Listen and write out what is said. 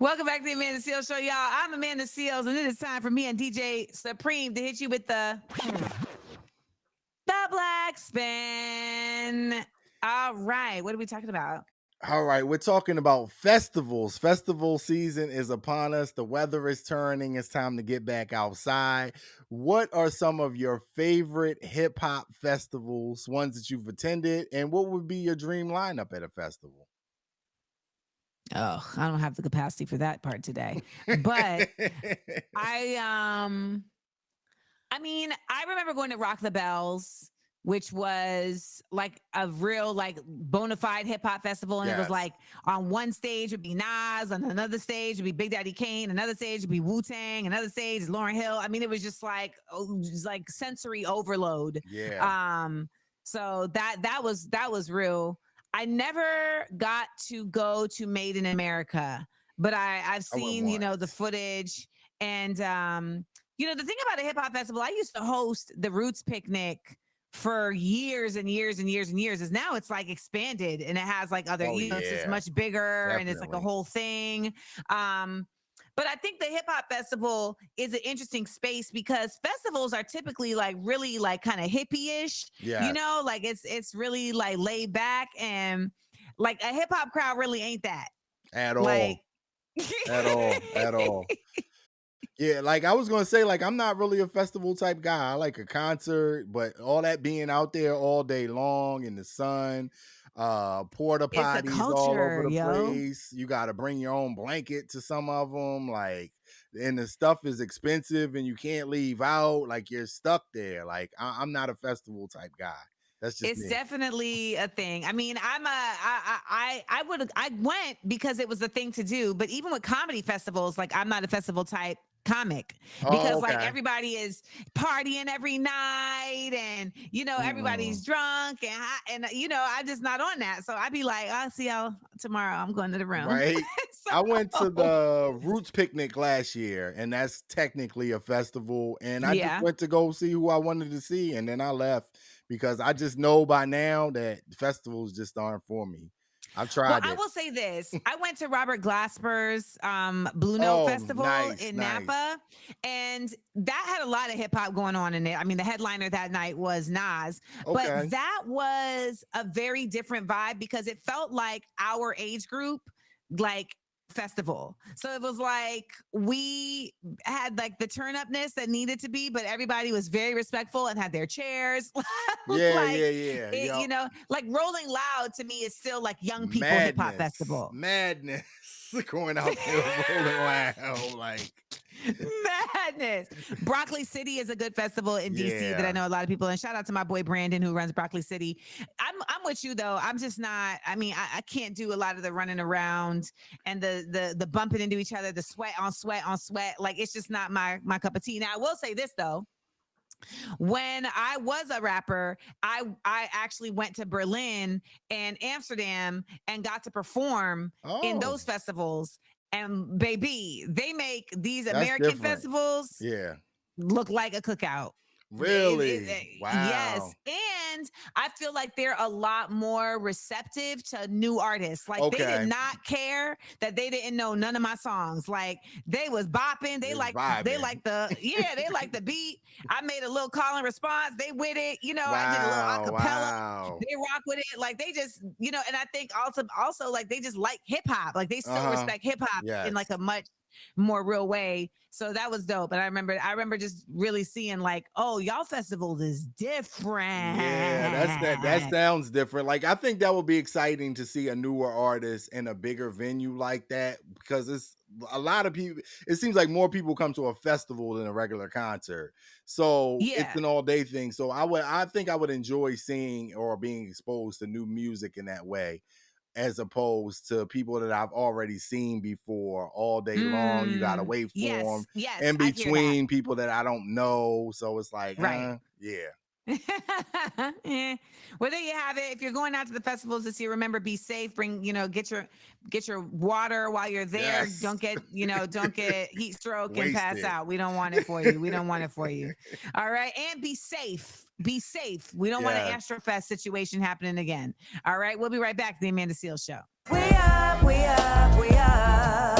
Welcome back to the Amanda Seals Show, y'all. I'm Amanda Seals, and it is time for me and DJ Supreme to hit you with the Blackspin. All right, what are we talking about? All right, we're talking about festivals. Festival season is upon us. The weather is turning. It's time to get back outside. What are some of your favorite hip hop festivals, ones that you've attended, and what would be your dream lineup at a festival? Oh, I don't have the capacity for that part today. But I mean, I remember going to Rock the Bells, which was like a real like bona fide hip hop festival. And it was Yes. like on one stage would be Nas, on another stage would be Big Daddy Kane, another stage would be Wu-Tang, another stage is Lauryn Hill. I mean, it was just like sensory overload. Yeah. So that was real. I never got to go to Made in America, but I've I went seen, the once. footage. And the thing about a hip hop festival, I used to host the Roots Picnic for years and years and years and years. Is now it's like expanded and it has like other, Oh it's just yeah, much bigger and it's like a definitely. whole thing. But I think the hip hop festival is an interesting space because festivals are typically like really like kind of hippie-ish, Yes, like it's really like laid back, and like a hip hop crowd really ain't that. at Like all, at all. Yeah, like I was gonna say, like I'm not really a festival type guy. I like a concert, but all that being out there all day long in the sun, porta it's a potties all over culture, the yo. place. You got to bring your own blanket to some of them, like, and the stuff is expensive and you can't leave out. Like you're stuck there. Like I'm not a festival type guy. That's just It's me. definitely a thing. I mean, I went because it was a thing to do, but even with comedy festivals, like I'm not a festival type comic Oh, because like okay. everybody is partying every night, and Mm-mm. everybody's drunk, and I'm just not on that. So I'd be like, I'll see y'all tomorrow. I'm going to the room. Right. I went to So the Roots Picnic last year, and that's technically a festival. And I just yeah. went to go see who I wanted to see, and then I left because I just know by now that festivals just aren't for me. I've Well, tried I it. will say this. I went to Robert Glasper's Blue Note Oh, Festival nice, in nice. Napa, and that had a lot of hip hop going on in it. I mean, the headliner that night was Nas, but Okay. that was a very different vibe because it felt like our age group, like festival. So it was like we had like the turn upness that needed to be, but everybody was very respectful and had their chairs. Yeah, Like yeah, yeah. it, Yo, like Rolling Loud to me is still like young people hip hop madness, festival. madness. Going out there rolling loud, like, Madness. Broccoli City is a good festival in DC that I yeah. know a lot of people. And shout out to my boy Brandon who runs Broccoli City. I'm with you though. I'm just not. I mean, I can't do a lot of the running around and the bumping into each other, the sweat on sweat on sweat. Like it's just not my cup of tea. Now I will say this though. When I was a rapper, I actually went to Berlin and Amsterdam and got to perform in Oh, those festivals. And baby, they make these that's American different. festivals Yeah. look like a cookout. Really? Yes. Wow. And I feel like they're a lot more receptive to new artists. Like they did Okay. not care that they didn't know none of my songs. Like they was bopping. They It's like vibing. they like the beat. I made a little call and response. They with it. I did a little Wow, acapella. wow. They rock with it. Like they just, and I think also like they just like hip hop. Like they still Uh-huh. respect hip hop in Yes. like a much more real way. So that was dope. And I remember just really seeing like, oh, y'all festivals is different. Yeah, that sounds different. Like I think that would be exciting to see a newer artist in a bigger venue like that because it's a lot of people. It seems like more people come to a festival than a regular concert. So it's Yeah. an all day thing. So I think I would enjoy seeing or being exposed to new music in that way, as opposed to people that I've already seen before all day long. You gotta wait for them Yes. Yes. in I hear that. between people that I don't know. So it's like, Right. yeah. Yeah. Well, there you have it. If you're going out to the festivals this year, remember be safe. Bring, get your water while you're there. Yes. Don't get heat stroke and pass Wasted. out. We don't want it for you. We don't want it for you. All right. And be safe. Be safe. We don't want an Yes. Astrofest situation happening again. All right. We'll be right back. The Amanda Seals Show. We up, we up, we up.